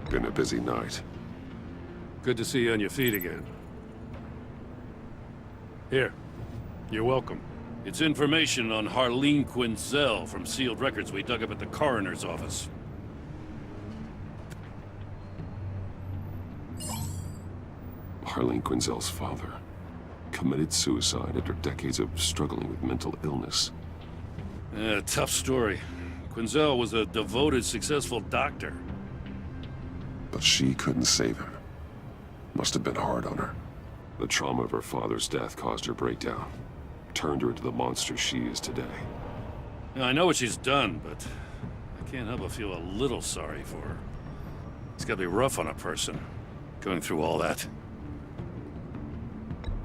Been a busy night. Good to see you on your feet again. Here. You're welcome. It's information on Harleen Quinzel from sealed records we dug up at the coroner's office. Harleen Quinzel's father committed suicide after decades of struggling with mental illness. Yeah, tough story. Quinzel was a devoted, successful doctor. But she couldn't save him. Must have been hard on her. The trauma of her father's death caused her breakdown. Turned her into the monster she is today. Yeah, I know what she's done, but I can't help but feel a little sorry for her. It's gotta be rough on a person, going through all that.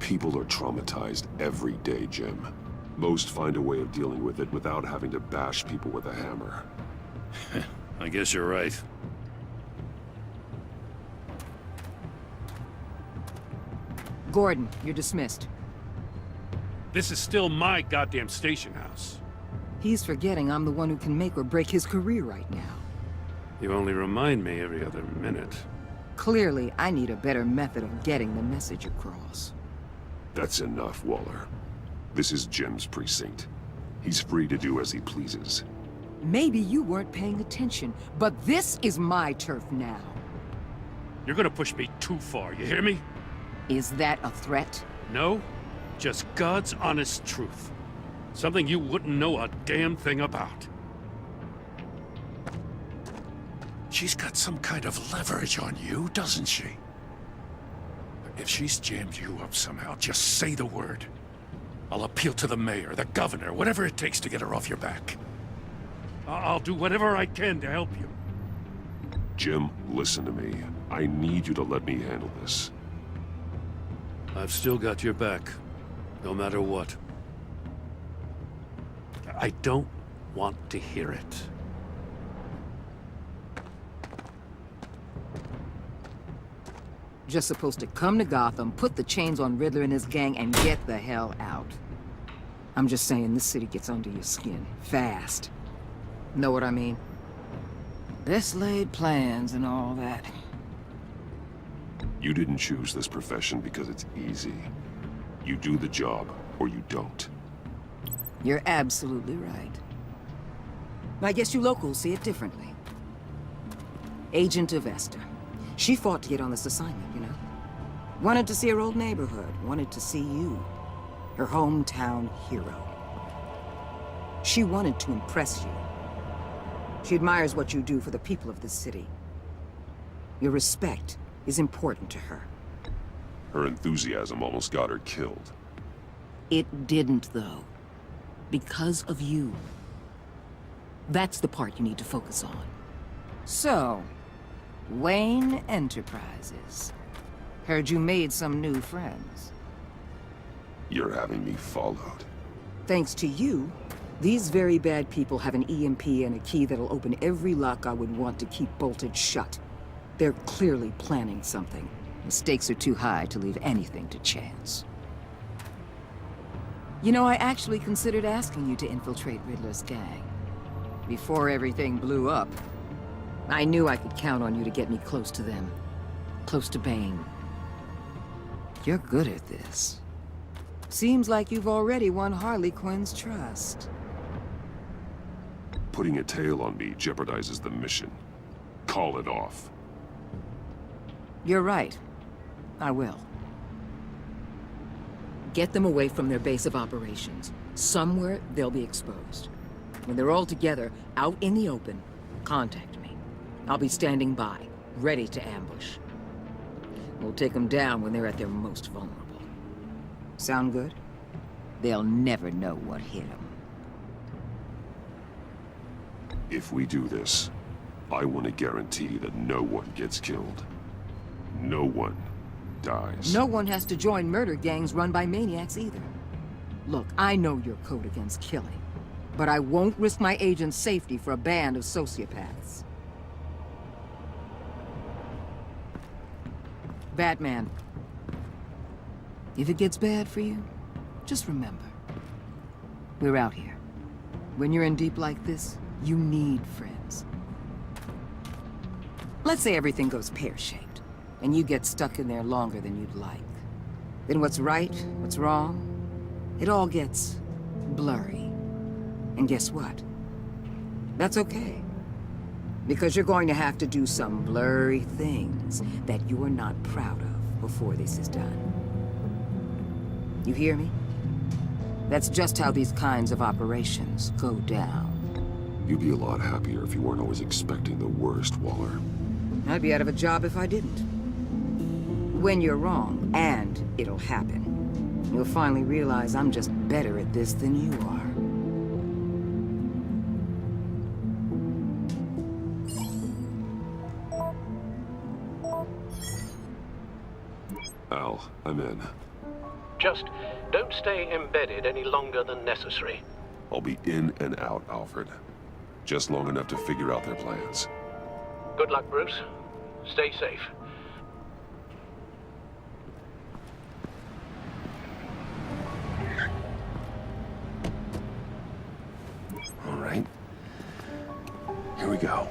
People are traumatized every day, Jim. Most find a way of dealing with it without having to bash people with a hammer. I guess you're right. Gordon, you're dismissed. This is still my goddamn station house. He's forgetting I'm the one who can make or break his career right now. You only remind me every other minute. Clearly, I need a better method of getting the message across. That's enough, Waller. This is Jim's precinct. He's free to do as he pleases. Maybe you weren't paying attention, but this is my turf now. You're gonna push me too far, you hear me? Is that a threat? No, just God's honest truth. Something you wouldn't know a damn thing about. She's got some kind of leverage on you, doesn't she? If she's jammed you up somehow, just say the word. I'll appeal to the mayor, the governor, whatever it takes to get her off your back. I'll do whatever I can to help you. Jim, listen to me. I need you to let me handle this. I've still got your back, no matter what. I don't want to hear it. Just supposed to come to Gotham, put the chains on Riddler and his gang, and get the hell out. I'm just saying, this city gets under your skin, fast. Know what I mean? Best laid plans and all that. You didn't choose this profession because it's easy. You do the job, or you don't. You're absolutely right. I guess you locals see it differently. Agent of Esther. She fought to get on this assignment, you know? Wanted to see her old neighborhood, wanted to see you. Her hometown hero. She wanted to impress you. She admires what you do for the people of this city. Your respect is important to her. Her enthusiasm almost got her killed. It didn't, though. Because of you. That's the part you need to focus on. So, Wayne Enterprises. Heard you made some new friends. You're having me followed. Thanks to you, these very bad people have an EMP and a key that'll open every lock I would want to keep bolted shut. They're clearly planning something. The stakes are too high to leave anything to chance. You know, I actually considered asking you to infiltrate Riddler's gang. Before everything blew up, I knew I could count on you to get me close to them. Close to Bane. You're good at this. Seems like you've already won Harley Quinn's trust. Putting a tail on me jeopardizes the mission. Call it off. You're right. I will. Get them away from their base of operations. Somewhere they'll be exposed. When they're all together, out in the open, contact me. I'll be standing by, ready to ambush. We'll take them down when they're at their most vulnerable. Sound good? They'll never know what hit them. If we do this, I want to guarantee that no one gets killed. No one dies. No one has to join murder gangs run by maniacs either. Look, I know your code against killing, but I won't risk my agent's safety for a band of sociopaths. Batman. If it gets bad for you, just remember, we're out here. When you're in deep like this, you need friends. Let's say everything goes pear-shaped, and you get stuck in there longer than you'd like. Then what's right, what's wrong, it all gets blurry. And guess what? That's okay. Because you're going to have to do some blurry things that you are not proud of before this is done. You hear me? That's just how these kinds of operations go down. You'd be a lot happier if you weren't always expecting the worst, Waller. I'd be out of a job if I didn't. When you're wrong, and it'll happen, you'll finally realize I'm just better at this than you are. Al, I'm in. Just don't stay embedded any longer than necessary. I'll be in and out, Alfred. Just long enough to figure out their plans. Good luck, Bruce. Stay safe. All right. Here we go.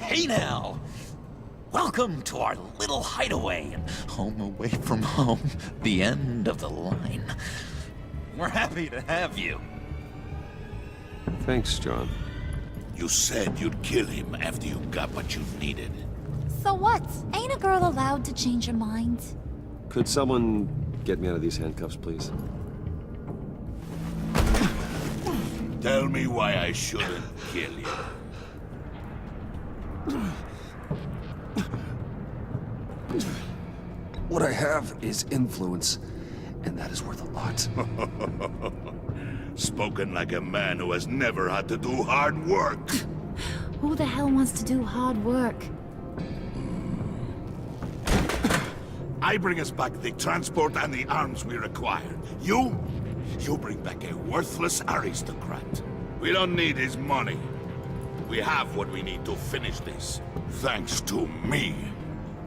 Hey now! Welcome to our little hideaway and home away from home, the end of the line. We're happy to have you. Thanks, John. You said you'd kill him after you got what you needed. So what? Ain't a girl allowed to change her mind? Could someone get me out of these handcuffs, please? Tell me why I shouldn't kill you. What I have is influence, and that is worth a lot. Spoken like a man who has never had to do hard work. Who the hell wants to do hard work? I bring us back the transport and the arms we require. You bring back a worthless aristocrat. We don't need his money. We have what we need to finish this. Thanks to me.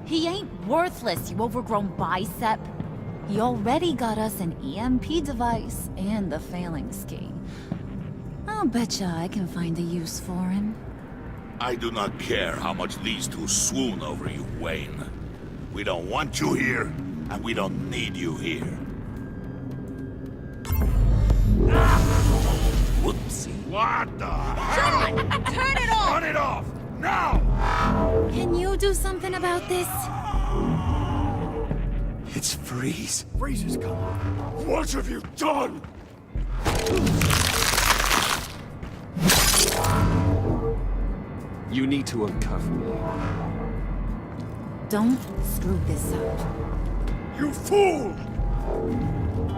He ain't worthless, you overgrown bicep. He already got us an EMP device and the failing ski. I'll betcha I can find a use for him. I do not care how much these two swoon over you, Wayne. We don't want you here, and we don't need you here. Whoopsie. What the? Turn it off! Turn it off! Now! Can you do something about this? It's Freeze. Freeze is coming. What have you done? You need to uncuff me. Don't screw this up. You fool!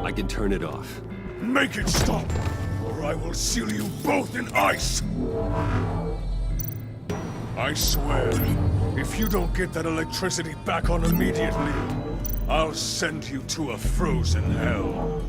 I can turn it off. Make it stop, or I will seal you both in ice! I swear, if you don't get that electricity back on immediately, I'll send you to a frozen hell.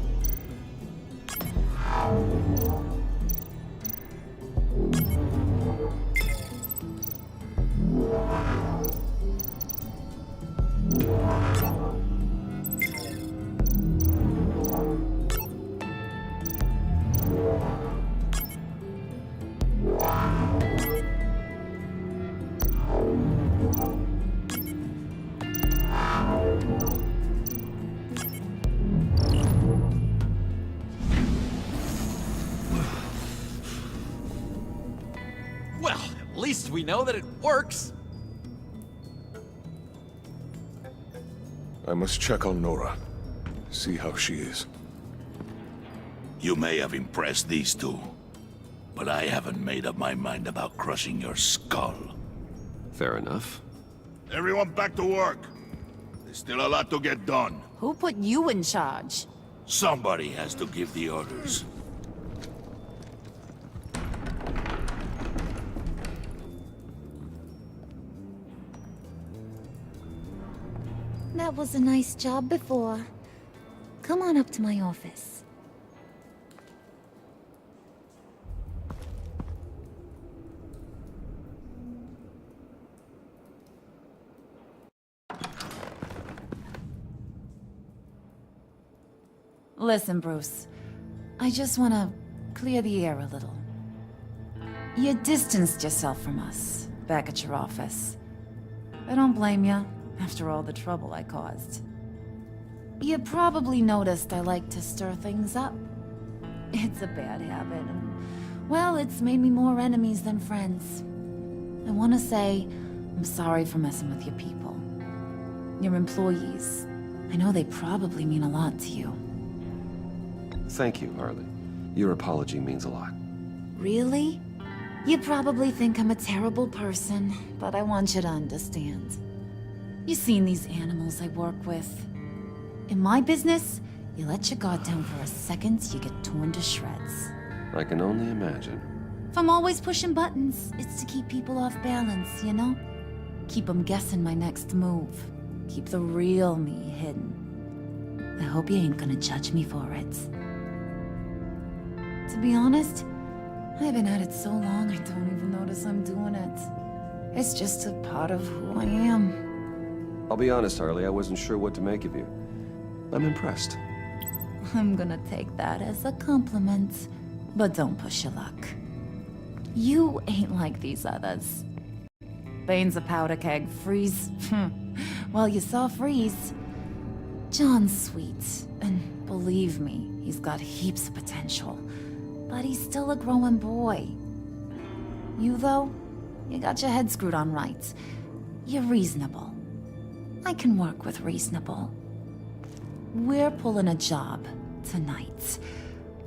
Well, at least we know that it works. I must check on Nora. See how she is. You may have impressed these two, but I haven't made up my mind about crushing your skull. Fair enough. Everyone back to work. There's still a lot to get done. Who put you in charge? Somebody has to give the orders. That was a nice job before. Come on up to my office. Listen, Bruce. I just want to clear the air a little. You distanced yourself from us back at your office. I don't blame you, after all the trouble I caused. You probably noticed I like to stir things up. It's a bad habit, and, well, it's made me more enemies than friends. I want to say I'm sorry for messing with your people. Your employees. I know they probably mean a lot to you. Thank you, Harley. Your apology means a lot. Really? You probably think I'm a terrible person, but I want you to understand. You've seen these animals I work with. In my business, you let your guard down for a second, you get torn to shreds. I can only imagine. If I'm always pushing buttons, it's to keep people off balance, you know? Keep them guessing my next move. Keep the real me hidden. I hope you ain't gonna judge me for it. To be honest, I've been at it so long I don't even notice I'm doing it. It's just a part of who I am. I'll be honest, Harley, I wasn't sure what to make of you. I'm impressed. I'm gonna take that as a compliment, but don't push your luck. You ain't like these others. Bane's a powder keg, Freeze. Well, you saw Freeze. John's sweet, and believe me, he's got heaps of potential. But he's still a growing boy. You, though, you got your head screwed on right. You're reasonable. I can work with reasonable. We're pulling a job tonight.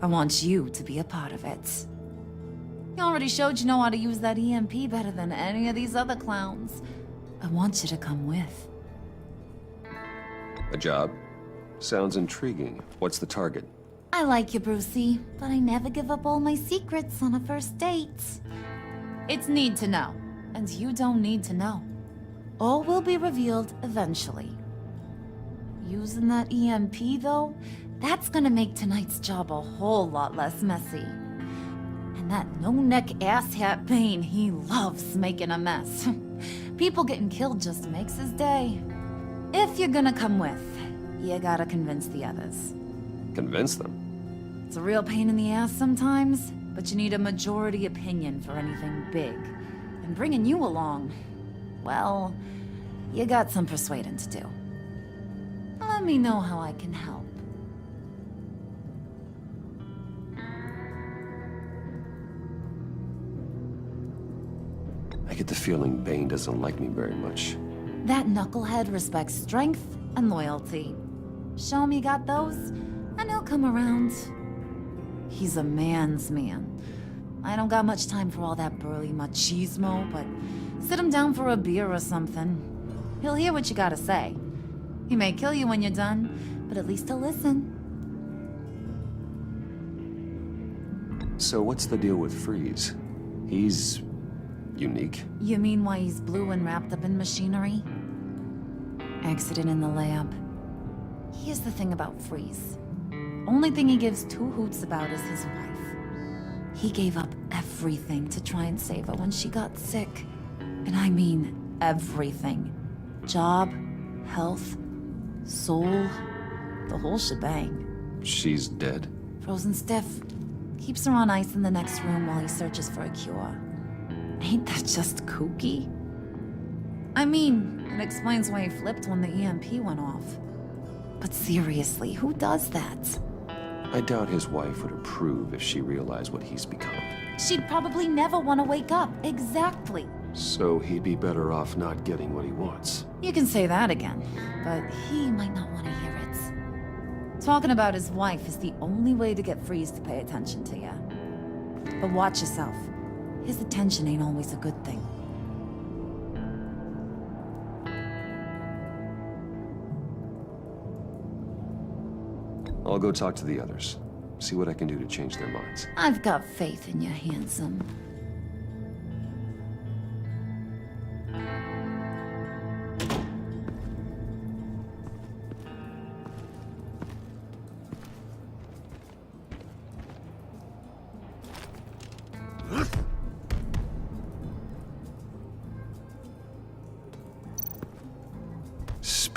I want you to be a part of it. You already showed you know how to use that EMP better than any of these other clowns. I want you to come with. A job? Sounds intriguing. What's the target? I like you, Brucey, but I never give up all my secrets on a first date. It's need to know, and you don't need to know. All will be revealed eventually. Using that EMP, though, that's gonna make tonight's job a whole lot less messy. And that no-neck asshat Bane, he loves making a mess. People getting killed just makes his day. If you're gonna come with, you gotta convince the others. Convince them? It's a real pain in the ass sometimes, but you need a majority opinion for anything big. And bringing you along, well, you got some persuading to do. Let me know how I can help. I get the feeling Bane doesn't like me very much. That knucklehead respects strength and loyalty. Show him you got those, and he'll come around. He's a man's man. I don't got much time for all that burly machismo, but sit him down for a beer or something. He'll hear what you gotta say. He may kill you when you're done, but at least he'll listen. So what's the deal with Freeze? He's unique. You mean why he's blue and wrapped up in machinery? Accident in the lab. Here's the thing about Freeze. Only thing he gives two hoots about is his wife. He gave up everything to try and save her when she got sick. And I mean everything. Job, health, soul, the whole shebang. She's dead? Frozen stiff. Keeps her on ice in the next room while he searches for a cure. Ain't that just kooky? I mean, it explains why he flipped when the EMP went off. But seriously, who does that? I doubt his wife would approve if she realized what he's become. She'd probably never want to wake up. Exactly. So he'd be better off not getting what he wants. You can say that again, but he might not want to hear it. Talking about his wife is the only way to get Freeze to pay attention to you. But watch yourself. His attention ain't always a good thing. I'll go talk to the others. See what I can do to change their minds. I've got faith in you, handsome.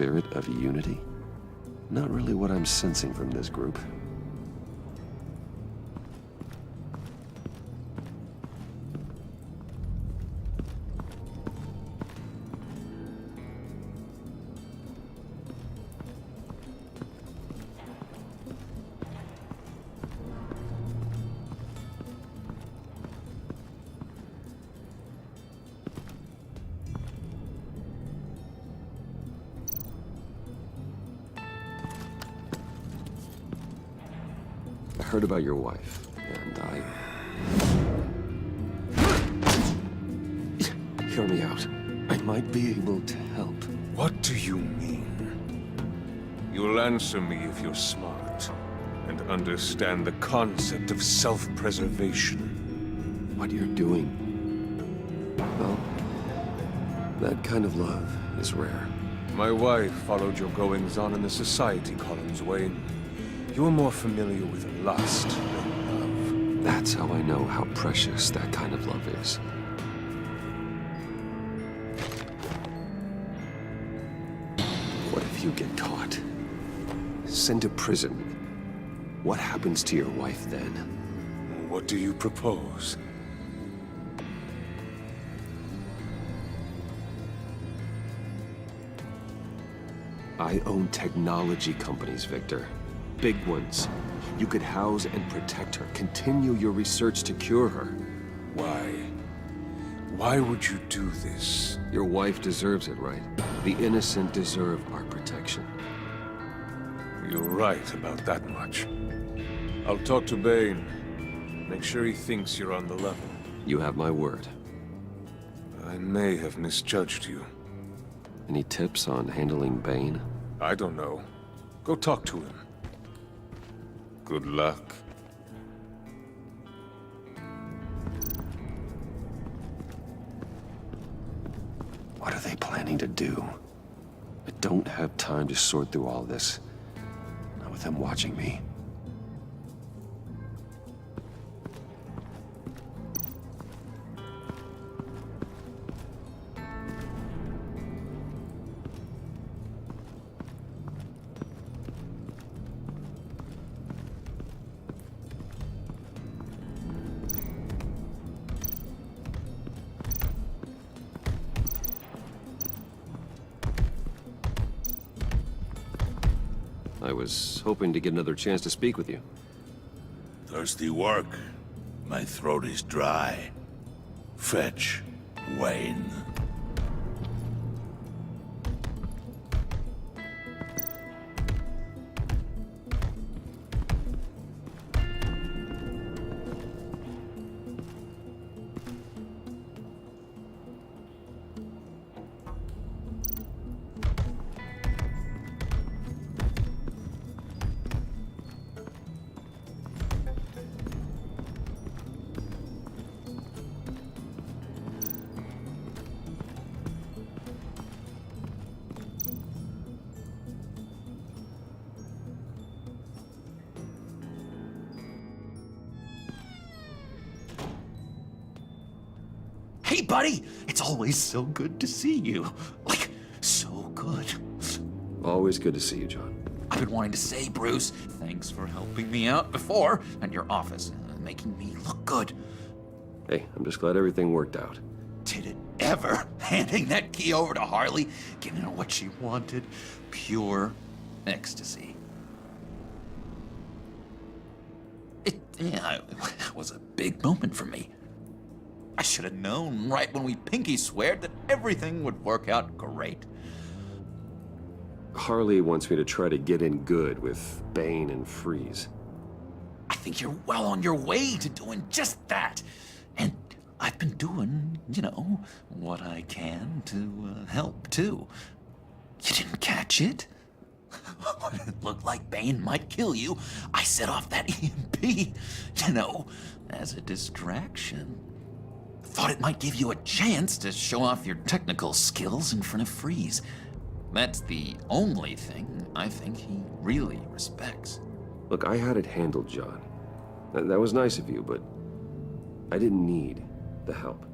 spirit of unity? Not really what I'm sensing from this group. I heard about your wife, and Hear me out. I might be able to help. What do you mean? You'll answer me if you're smart and understand the concept of self-preservation. What you're doing, well, that kind of love is rare. My wife followed your goings-on in the society columns, Wayne. You are more familiar with lust than love. That's how I know how precious that kind of love is. What if you get caught? Sent to prison? What happens to your wife then? What do you propose? I own technology companies, Victor. Big ones. You could house and protect her, continue your research to cure her. Why? Why would you do this? Your wife deserves it, right? The innocent deserve our protection. You're right about that much. I'll talk to Bane. Make sure he thinks you're on the level. You have my word. I may have misjudged you. Any tips on handling Bane? I don't know. Go talk to him. Good luck. What are they planning to do? I don't have time to sort through all this. Not with them watching me. I was hoping to get another chance to speak with you. Thirsty work. My throat is dry. Fetch, Wayne. Hey, buddy! It's always so good to see you. Like, so good. Always good to see you, John. I've been wanting to say, Bruce, thanks for helping me out before, and your office, making me look good. Hey, I'm just glad everything worked out. Did it ever? Handing that key over to Harley, giving her what she wanted. Pure ecstasy. It was a big moment for me. I should have known right when we pinky sweared that everything would work out great. Harley wants me to try to get in good with Bane and Freeze. I think you're well on your way to doing just that. And I've been doing, what I can to help, too. You didn't catch it? When it looked like Bane might kill you, I set off that EMP, as a distraction. Thought it might give you a chance to show off your technical skills in front of Freeze. That's the only thing I think he really respects. Look, I had it handled, John. That was nice of you, but I didn't need the help.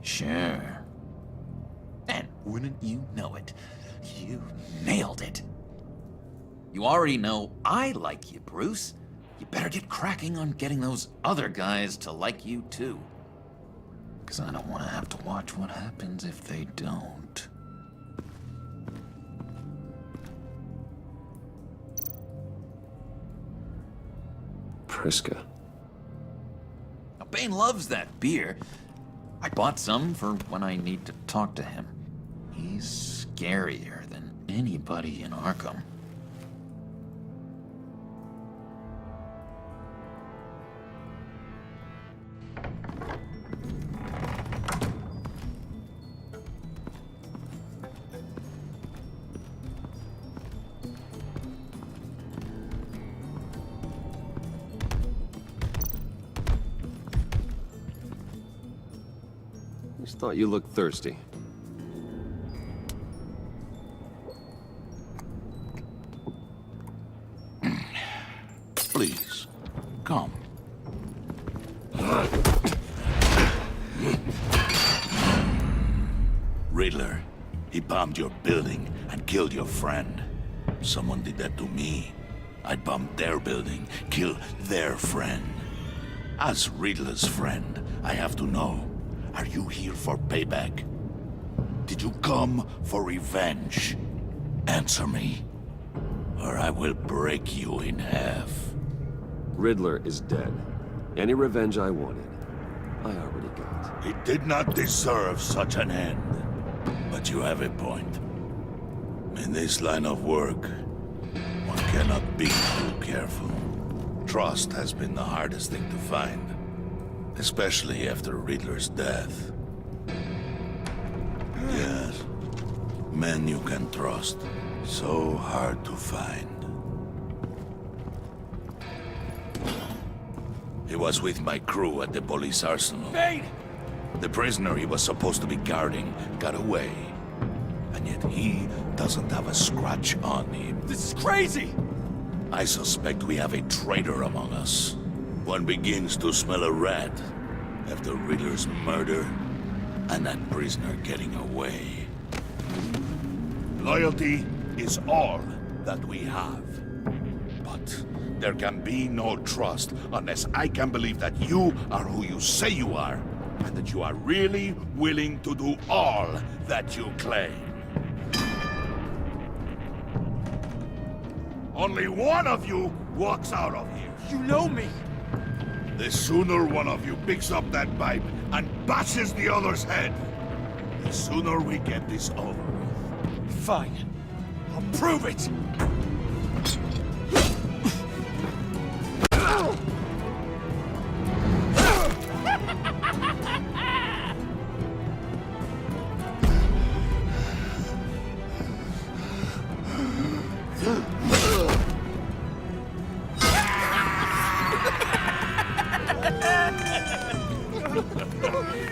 Sure. And wouldn't you know it? You nailed it. You already know I like you, Bruce. You better get cracking on getting those other guys to like you too. 'Cause I don't want to have to watch what happens if they don't. Priska. Now, Bane loves that beer. I bought some for when I need to talk to him. He's scarier than anybody in Arkham. Just thought you looked thirsty. Please, come. Riddler, he bombed your building and killed your friend. Someone did that to me. I'd bomb their building, kill their friend. As Riddler's friend, I have to know, are you here for payback? Did you come for revenge? Answer me, or I will break you in half. Riddler is dead. Any revenge I wanted, I already got. He did not deserve such an end. But you have a point. In this line of work, one cannot be too careful. Trust has been the hardest thing to find, especially after Riddler's death. Yes, men you can trust, so hard to find. He was with my crew at the police arsenal. Bane! The prisoner he was supposed to be guarding got away. And yet he doesn't have a scratch on him. This is crazy! I suspect we have a traitor among us. One begins to smell a rat after Riddler's murder and that prisoner getting away. Loyalty is all that we have. But there can be no trust unless I can believe that you are who you say you are, and that you are really willing to do all that you claim. Only one of you walks out of here. You know me! The sooner one of you picks up that pipe and bashes the other's head, the sooner we get this over with. Fine. I'll prove it!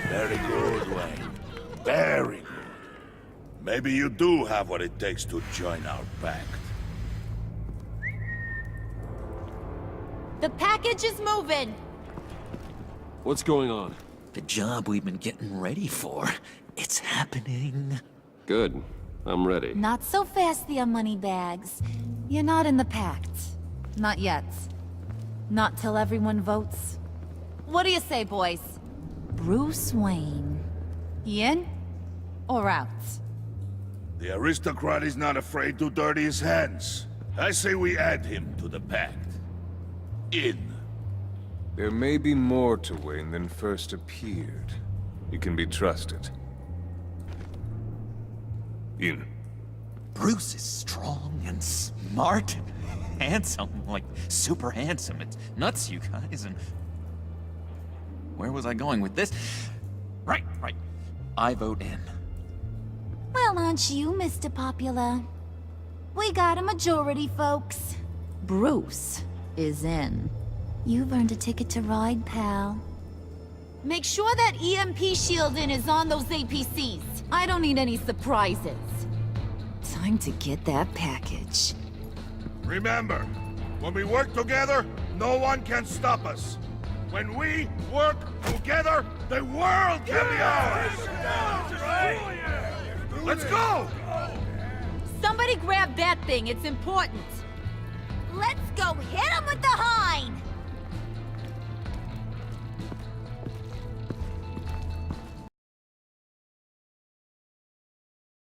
Very good, Wayne. Very good. Maybe you do have what it takes to join our pact. The package is moving. What's going on? The job we've been getting ready for. It's happening. Good. I'm ready. Not so fast, the Moneybags. You're not in the pact. Not yet. Not till everyone votes. What do you say, boys? Bruce Wayne. In or out? The aristocrat is not afraid to dirty his hands. I say we add him to the pact. In. There may be more to Wayne than first appeared. He can be trusted. In. Bruce is strong and smart and handsome, like super handsome. It's nuts, you guys, and... Where was I going with this? Right. I vote in. Well, aren't you, Mr. Popular? We got a majority, folks. Bruce is in. You've earned a ticket to ride, pal. Make sure that EMP shielding is on those APCs. I don't need any surprises. Time to get that package. Remember, when we work together, no one can stop us. When we work together, the world can be ours! Let's go! Somebody grab that thing. It's important. Let's go hit him with the